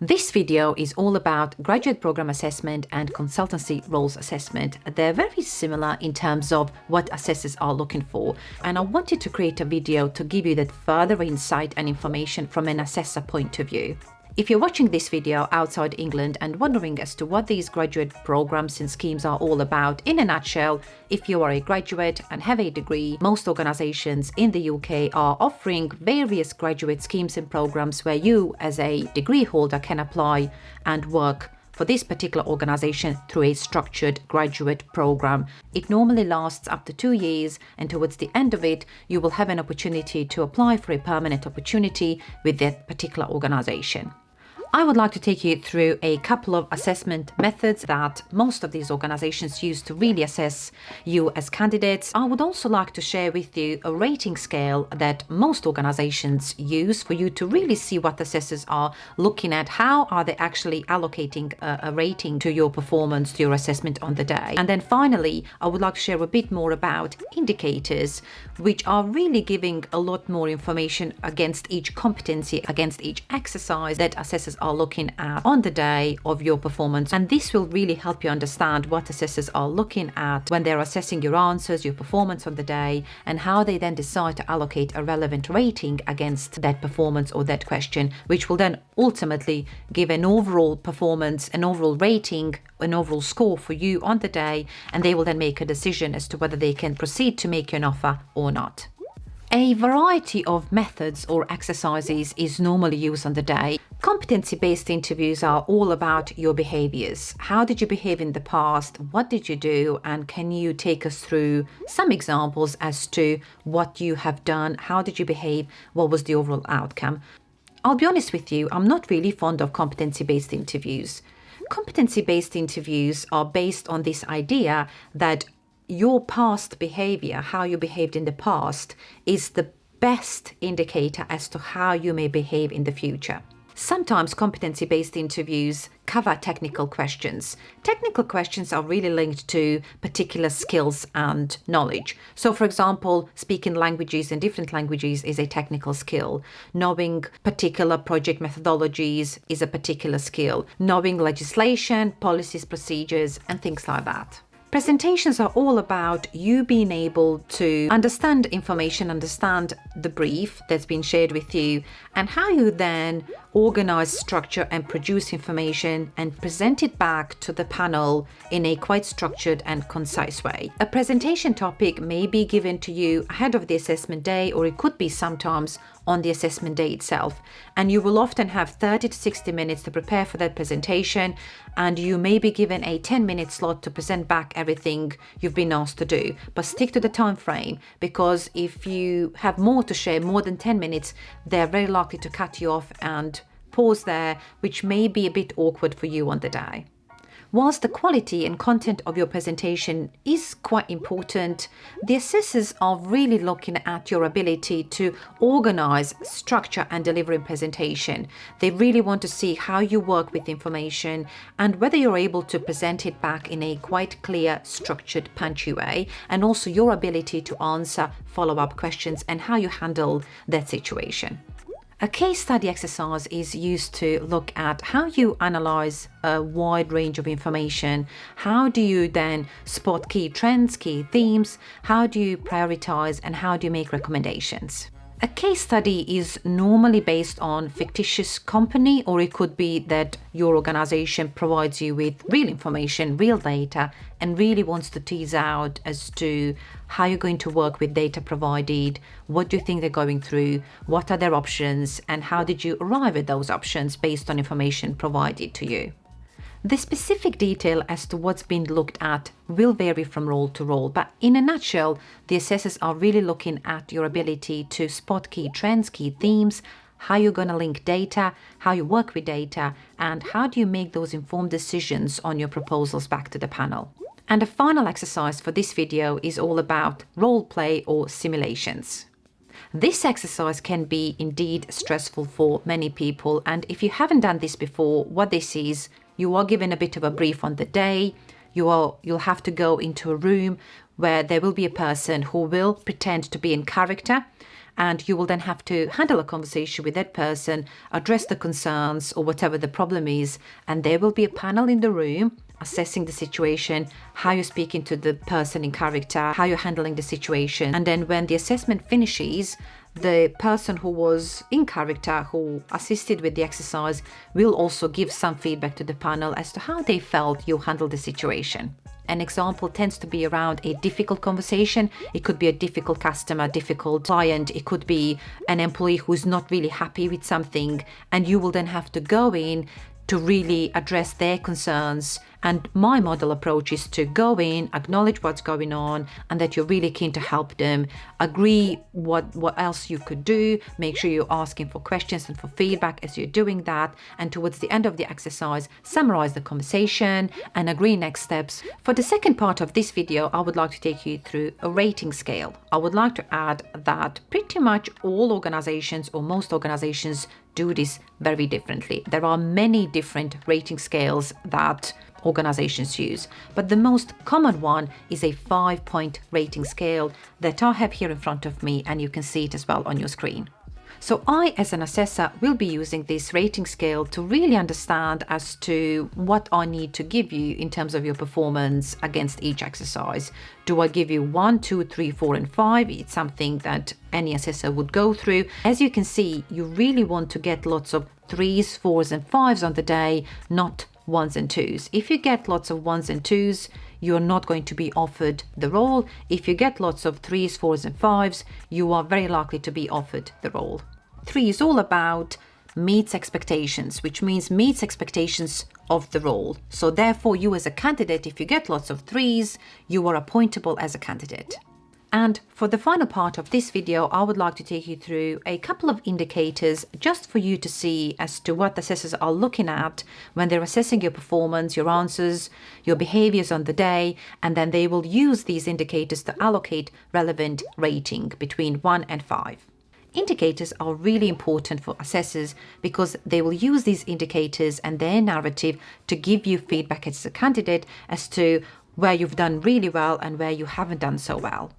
This video is all about graduate program assessment and consultancy roles assessment. They're very similar in terms of what assessors are looking for, and I wanted to create a video to give you that further insight and information from an assessor point of view. If you're watching this video outside England and wondering as to what these graduate programs and schemes are all about, in a nutshell, if you are a graduate and have a degree, most organisations in the UK are offering various graduate schemes and programs where you, as a degree holder, can apply and work for this particular organisation through a structured graduate program. It normally lasts up to 2 years, and towards the end of it, you will have an opportunity to apply for a permanent opportunity with that particular organisation. I would like to take you through a couple of assessment methods that most of these organizations use to really assess you as candidates. I would also like to share with you a rating scale that most organizations use for you to really see what assessors are looking at. How are they actually allocating a rating to your performance, to your assessment on the day? And then finally, I would like to share a bit more about indicators, which are really giving a lot more information against each competency, against each exercise that assessors are looking at on the day of your performance. And this will really help you understand what assessors are looking at when they're assessing your answers, your performance on the day, and how they then decide to allocate a relevant rating against that performance or that question, which will then ultimately give an overall performance, an overall rating, an overall score for you on the day, and they will then make a decision as to whether they can proceed to make you an offer or not. A variety of methods or exercises is normally used on the day. Competency-based interviews are all about your behaviors. How did you behave in the past? What did you do? And can you take us through some examples as to what you have done? How did you behave? What was the overall outcome? I'll be honest with you, I'm not really fond of competency-based interviews. Competency-based interviews are based on this idea that your past behavior, how you behaved in the past, is the best indicator as to how you may behave in the future. Sometimes competency-based interviews cover technical questions. Technical questions are really linked to particular skills and knowledge. So, for example, speaking languages and different languages is a technical skill. Knowing particular project methodologies is a particular skill. Knowing legislation, policies, procedures, and things like that. Presentations are all about you being able to understand information, understand the brief that's been shared with you, and how you then organize, structure, and produce information and present it back to the panel in a quite structured and concise way. A presentation topic may be given to you ahead of the assessment day, or it could be sometimes on the assessment day itself, and you will often have 30 to 60 minutes to prepare for that presentation, and you may be given a 10-minute slot to present back everything you've been asked to do. But stick to the time frame, because if you have more to share, more than 10 minutes, they're very likely to cut you off and pause there, which may be a bit awkward for you on the day. Whilst the quality and content of your presentation is quite important, the assessors are really looking at your ability to organize, structure, and deliver a presentation. They really want to see how you work with information and whether you're able to present it back in a quite clear, structured, punchy way, and also your ability to answer follow-up questions and how you handle that situation. A case study exercise is used to look at how you analyze a wide range of information. How do you then spot key trends, key themes? How do you prioritize, and how do you make recommendations? A case study is normally based on fictitious company, or it could be that your organization provides you with real information, real data, and really wants to tease out as to how you're going to work with data provided, what do you think they're going through, what are their options, and how did you arrive at those options based on information provided to you. The specific detail as to what's been looked at will vary from role to role, but in a nutshell, the assessors are really looking at your ability to spot key trends, key themes, how you're going to link data, how you work with data, and how do you make those informed decisions on your proposals back to the panel. And the final exercise for this video is all about role play or simulations. This exercise can be indeed stressful for many people, and if you haven't done this before, what this is, you are given a bit of a brief on the day. You'll have to go into a room where there will be a person who will pretend to be in character, and you will then have to handle a conversation with that person, address the concerns or whatever the problem is, and there will be a panel in the room assessing the situation, how you're speaking to the person in character, how you're handling the situation. And then when the assessment finishes, the person who was in character, who assisted with the exercise, will also give some feedback to the panel as to how they felt you handled the situation. An example tends to be around a difficult conversation. It could be a difficult customer, difficult client. It could be an employee who's not really happy with something, and you will then have to go in to really address their concerns. And my model approach is to go in, acknowledge what's going on, and that you're really keen to help them, agree what else you could do, make sure you're asking for questions and for feedback as you're doing that, and towards the end of the exercise, summarize the conversation and agree next steps. For the second part of this video, I would like to take you through a rating scale. I would like to add that pretty much all organizations, or most organizations, do this very differently. There are many different rating scales that organizations use, but the most common one is a 5-point rating scale that I have here in front of me, and you can see it as well on your screen. So I, as an assessor, will be using this rating scale to really understand as to what I need to give you in terms of your performance against each exercise. Do I give you 1, 2, 3, 4, and 5? It's something that any assessor would go through. As you can see, you really want to get lots of 3s, 4s, and 5s on the day, not 1s and 2s. If you get lots of 1s and 2s, you're not going to be offered the role. If you get lots of 3s, 4s, and 5s, you are very likely to be offered the role. 3 is all about meets expectations, which means meets expectations of the role. So therefore, you as a candidate, if you get lots of 3s, you are appointable as a candidate. And for the final part of this video, I would like to take you through a couple of indicators just for you to see as to what assessors are looking at when they're assessing your performance, your answers, your behaviors on the day, and then they will use these indicators to allocate relevant rating between 1 and 5. Indicators are really important for assessors because they will use these indicators and their narrative to give you feedback as a candidate as to where you've done really well and where you haven't done so well.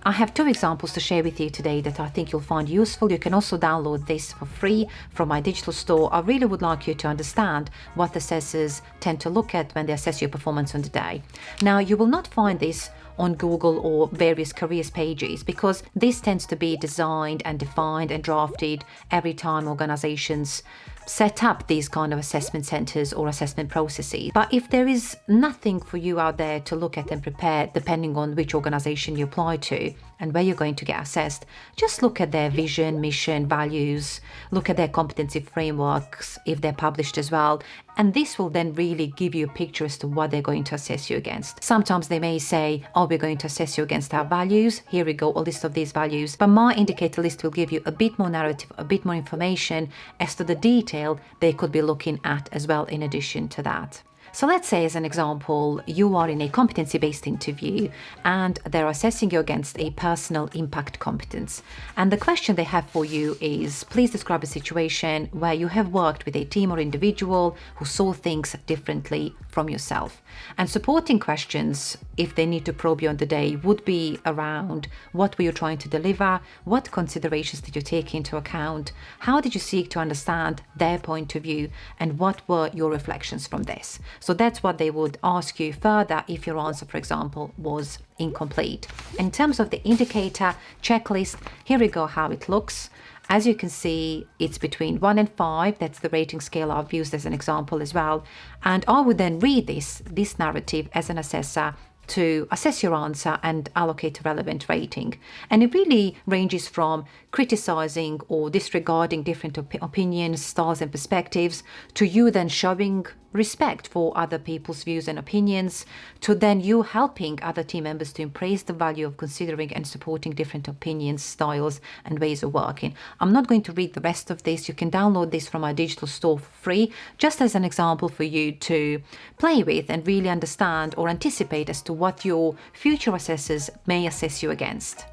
I have 2 examples to share with you today that I think you'll find useful. You can also download this for free from my digital store. I really would like you to understand what assessors tend to look at when they assess your performance on the day. Now, you will not find this on Google or various careers pages because this tends to be designed and defined and drafted every time organizations set up these kind of assessment centers or assessment processes. But if there is nothing for you out there to look at and prepare, depending on which organization you apply to and where you're going to get assessed, just look at their vision, mission, values, look at their competency frameworks if they're published as well. And this will then really give you a picture as to what they're going to assess you against. Sometimes they may say, oh, we're going to assess you against our values. Here we go, a list of these values. But my indicator list will give you a bit more narrative, a bit more information as to the detail they could be looking at as well in addition to that. So let's say, as an example, you are in a competency-based interview and they're assessing you against a personal impact competence. And the question they have for you is, please describe a situation where you have worked with a team or individual who saw things differently from yourself. And supporting questions, if they need to probe you on the day, would be around what were you trying to deliver, what considerations did you take into account, how did you seek to understand their point of view, and what were your reflections from this. So that's what they would ask you further if your answer, for example, was incomplete. In terms of the indicator checklist, here we go how it looks. As you can see, it's between 1 and 5. That's the rating scale I've used as an example as well. And I would then read this narrative as an assessor to assess your answer and allocate a relevant rating. And it really ranges from criticizing or disregarding different opinions, styles and perspectives, to you then showing respect for other people's views and opinions, to then you helping other team members to embrace the value of considering and supporting different opinions, styles and ways of working. I'm not going to read the rest of this. You can download this from our digital store for free, just as an example for you to play with and really understand or anticipate as to what your future assessors may assess you against.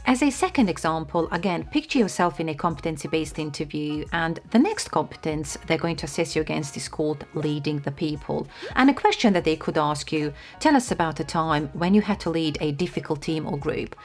As a second example, again, picture yourself in a competency-based interview, and the next competence they're going to assess you against is called leading the people. And a question that they could ask you, tell us about a time when you had to lead a difficult team or group.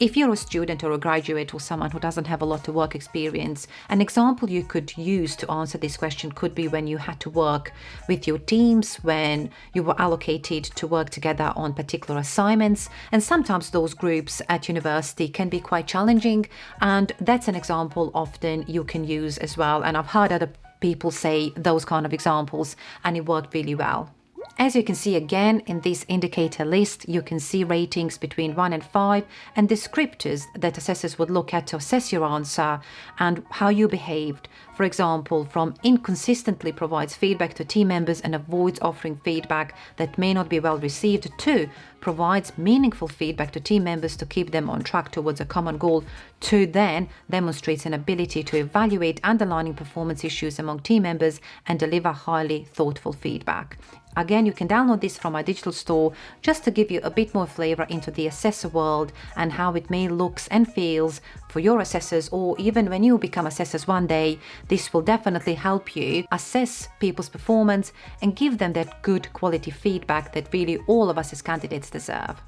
If you're a student or a graduate or someone who doesn't have a lot of work experience, an example you could use to answer this question could be when you had to work with your teams, when you were allocated to work together on particular assignments. And sometimes those groups at university can be quite challenging. And that's an example often you can use as well. And I've heard other people say those kind of examples, and it worked really well. As you can see again in this indicator list, you can see ratings between 1 and 5 and descriptors that assessors would look at to assess your answer and how you behaved. For example, from inconsistently provides feedback to team members and avoids offering feedback that may not be well received, to provides meaningful feedback to team members to keep them on track towards a common goal, to then demonstrates an ability to evaluate underlying performance issues among team members and deliver highly thoughtful feedback. Again, you can download this from our digital store just to give you a bit more flavor into the assessor world and how it may looks and feels for your assessors, or even when you become assessors one day. This will definitely help you assess people's performance and give them that good quality feedback that really all of us as candidates deserve.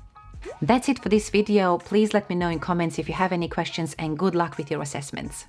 That's it for this video. Please let me know in comments if you have any questions, and good luck with your assessments.